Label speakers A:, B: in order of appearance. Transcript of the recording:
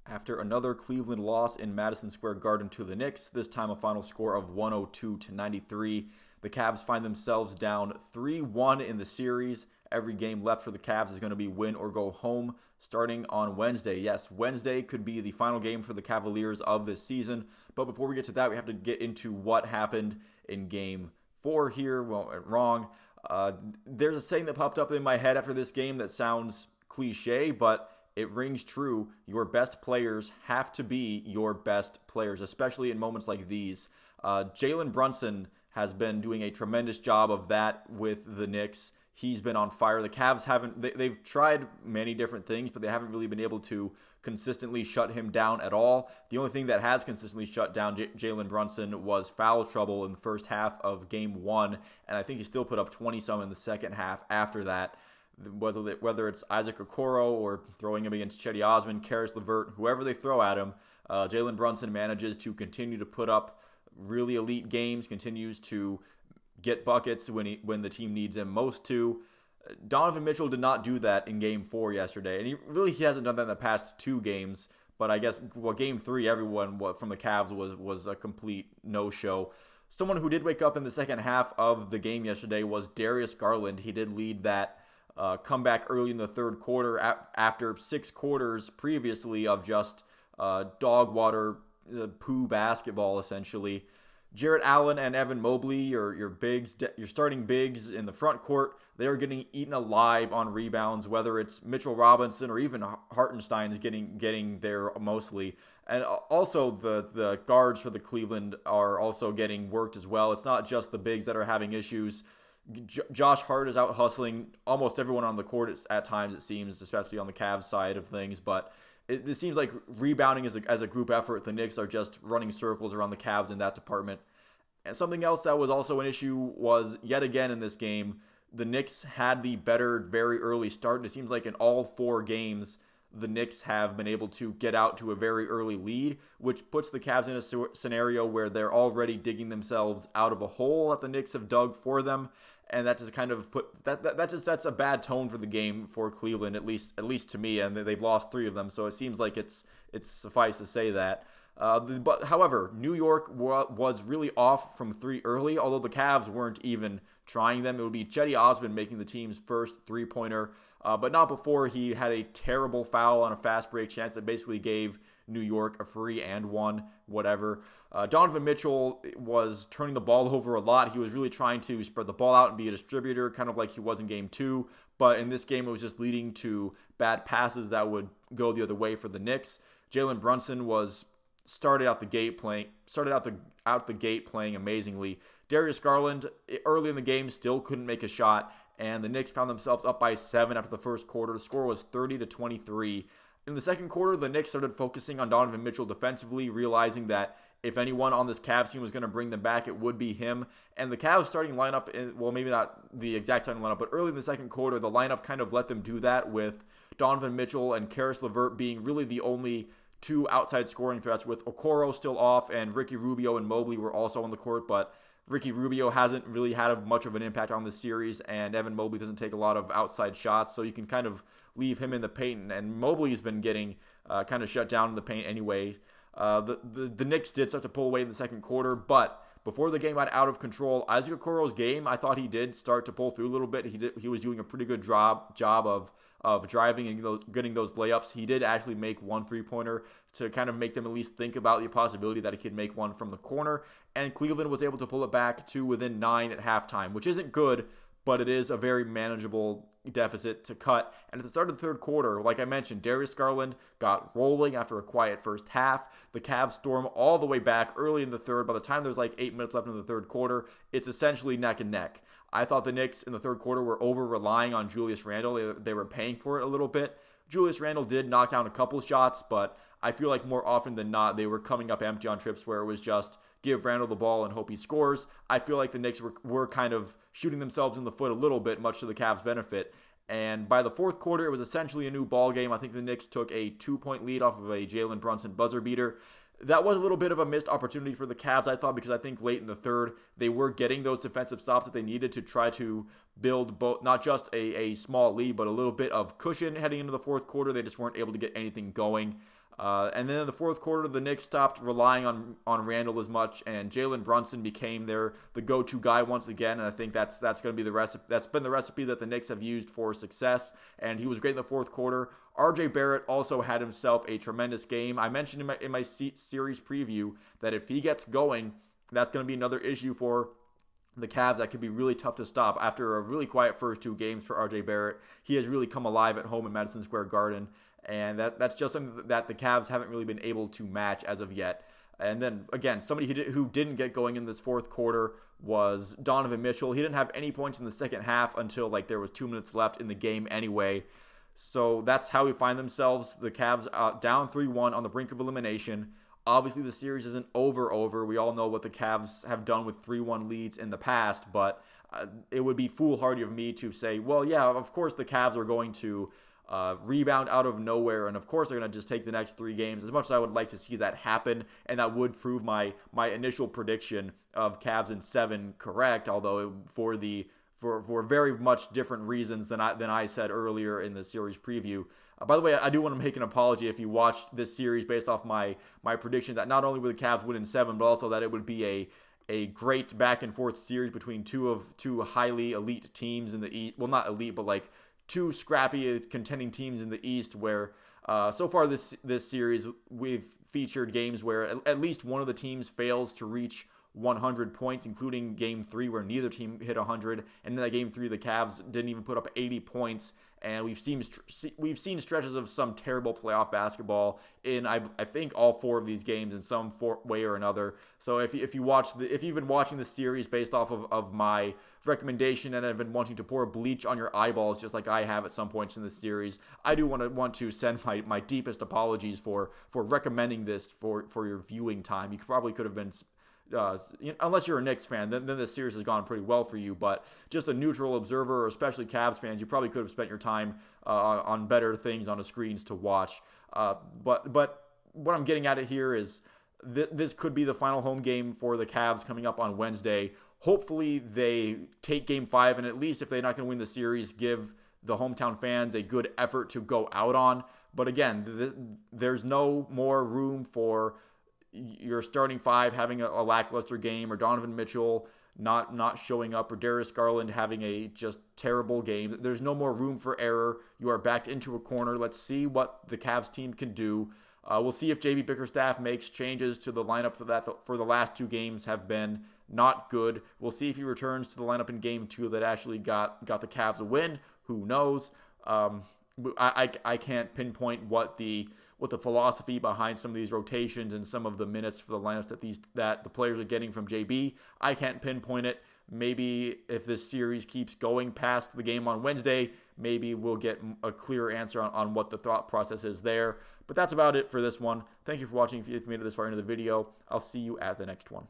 A: After another Cleveland loss in Madison Square Garden to the Knicks, this time a final score of 102-93, the Cavs find themselves down 3-1 in the series. Every game left for the Cavs is going to be win or go home starting on Wednesday. Yes, Wednesday could be the final game for the Cavaliers of this season. But before we get to that, we have to get into what happened in Game 4 here. Well, wrong. There's a saying that popped up in my head after this game that sounds cliche, but it rings true. Your best players have to be your best players, especially in moments like these. Jalen Brunson has been doing a tremendous job of that with the Knicks. He's been on fire. The Cavs they've tried many different things, but they haven't really been able to consistently shut him down at all. The only thing that has consistently shut down Jalen Brunson was foul trouble in the first half of Game 1, and I think he still put up 20-some in the second half after that. Whether it's Isaac Okoro or throwing him against Cedi Osman, Karis LeVert, whoever they throw at him, Jalen Brunson manages to continue to put up really elite games, continues to get buckets when the team needs him most to. Donovan Mitchell did not do that in Game 4 yesterday, and he hasn't done that in the past 2 games. But I guess Game 3, everyone from the Cavs was a complete no-show. Someone who did wake up in the second half of the game yesterday was Darius Garland. He did lead that comeback early in the third quarter after 6 quarters previously of just dog water, poo basketball, essentially. Jarrett Allen and Evan Mobley, your starting bigs in the front court, they are getting eaten alive on rebounds, whether it's Mitchell Robinson or even Hartenstein is getting there mostly. And also the guards for the Cleveland are also getting worked as well. It's not just the bigs that are having issues. Josh Hart is out hustling almost everyone on the court at times, it seems, especially on the Cavs side of things. But it seems like rebounding as a group effort, the Knicks are just running circles around the Cavs in that department. And something else that was also an issue was, yet again in this game, the Knicks had the better very early start. And it seems like in all 4 games, the Knicks have been able to get out to a very early lead, which puts the Cavs in a scenario where they're already digging themselves out of a hole that the Knicks have dug for them. And that just kind of that just sets a bad tone for the game for Cleveland, at least to me. And they've lost 3 of them, so it seems like it's suffice to say that. But however, New York was really off from 3 early, although the Cavs weren't even trying them. It would be Cedi Osman making the team's first 3-pointer, but not before he had a terrible foul on a fast break chance that basically gave New York a free and one, whatever. Donovan Mitchell was turning the ball over a lot. He was really trying to spread the ball out and be a distributor, kind of like he was in Game 2. But in this game, it was just leading to bad passes that would go the other way for the Knicks. Jalen Brunson started out the gate playing amazingly. Darius Garland early in the game still couldn't make a shot, and the Knicks found themselves up by 7 after the first quarter. The score was 30-23. In the second quarter, the Knicks started focusing on Donovan Mitchell defensively, realizing that if anyone on this Cavs team was going to bring them back, it would be him. And the Cavs starting lineup, maybe not the exact starting lineup, but early in the second quarter, the lineup kind of let them do that, with Donovan Mitchell and Karis LeVert being really the only 2 outside scoring threats, with Okoro still off, and Ricky Rubio and Mobley were also on the court, but Ricky Rubio hasn't really had much of an impact on this series, and Evan Mobley doesn't take a lot of outside shots, so you can kind of leave him in the paint, and Mobley's been getting kind of shut down in the paint anyway. The Knicks did start to pull away in the second quarter, but before the game got out of control, Isaac Okoro's game, I thought he did start to pull through a little bit. He was doing a pretty good job of driving and getting those layups. He did actually make 1 3-pointer to kind of make them at least think about the possibility that he could make one from the corner. And Cleveland was able to pull it back to within 9 at halftime, which isn't good, but it is a very manageable deficit to cut. And at the start of the third quarter, like I mentioned, Darius Garland got rolling after a quiet first half. The Cavs storm all the way back early in the third. By the time there's like 8 minutes left in the third quarter, it's essentially neck and neck. I thought the Knicks in the third quarter were over-relying on Julius Randle. They were paying for it a little bit. Julius Randle did knock down a couple shots, but I feel like more often than not, they were coming up empty on trips where it was just give Randle the ball and hope he scores. I feel like the Knicks were kind of shooting themselves in the foot a little bit, much to the Cavs' benefit. And by the fourth quarter, it was essentially a new ball game. I think the Knicks took a 2-point lead off of a Jalen Brunson buzzer beater. That was a little bit of a missed opportunity for the Cavs, I thought, because I think late in the third, they were getting those defensive stops that they needed to try to build both, not just a small lead, but a little bit of cushion heading into the fourth quarter. They just weren't able to get anything going. And then in the fourth quarter, the Knicks stopped relying on Randall as much, and Jalen Brunson became the go-to guy once again. And I think that's going to be the recipe. That's been the recipe that the Knicks have used for success. And he was great in the fourth quarter. RJ Barrett also had himself a tremendous game. I mentioned in my series preview that if he gets going, that's going to be another issue for the Cavs that could be really tough to stop. After a really quiet first two games for RJ Barrett, he has really come alive at home in Madison Square Garden. And that's just something that the Cavs haven't really been able to match as of yet. And then, again, somebody who didn't get going in this fourth quarter was Donovan Mitchell. He didn't have any points in the second half until there was 2 minutes left in the game anyway. So that's how we find themselves. The Cavs down 3-1 on the brink of elimination. Obviously, the series isn't over. We all know what the Cavs have done with 3-1 leads in the past, but it would be foolhardy of me to say, well, yeah, of course the Cavs are going to rebound out of nowhere, and of course they're going to just take the next 3 games. As much as I would like to see that happen, and that would prove my initial prediction of Cavs in 7 correct, although for very much different reasons than I said earlier in the series preview. By the way, I do want to make an apology if you watched this series based off my prediction that not only would the Cavs win in 7, but also that it would be a great back and forth series between two highly elite teams in the East. Well, not elite, but like 2 scrappy contending teams in the East, where so far this series we've featured games where at least one of the teams fails to reach 100 points, including Game 3 where neither team hit 100, and in that Game 3 the Cavs didn't even put up 80 points. And we've seen stretches of some terrible playoff basketball in I think all 4 of these games in some way or another. So if you've been watching the series based off of my recommendation and have been wanting to pour bleach on your eyeballs just like I have at some points in this series, I do want to send my deepest apologies for recommending this for your viewing time. You probably could have been. Unless you're a Knicks fan, then this series has gone pretty well for you. But just a neutral observer, or especially Cavs fans, you probably could have spent your time on better things on the screens to watch. But what I'm getting at it here is this could be the final home game for the Cavs coming up on Wednesday. Hopefully they take Game 5, and at least if they're not going to win the series, give the hometown fans a good effort to go out on. But again, there's no more room for your starting 5 having a lackluster game, or Donovan Mitchell not showing up, or Darius Garland having a just terrible game. There's no more room for error. You are backed into a corner. Let's see what the Cavs team can do. We'll see if JB Bickerstaff makes changes to the lineup for the last 2 games have been not good. We'll see if he returns to the lineup in Game 2 that actually got the Cavs a win. Who knows? I can't pinpoint what the philosophy behind some of these rotations and some of the minutes for the lineups that the players are getting from JB. I can't pinpoint it. Maybe if this series keeps going past the game on Wednesday, maybe we'll get a clearer answer on what the thought process is there. But that's about it for this one. Thank you for watching. If you made it this far into the video, I'll see you at the next one.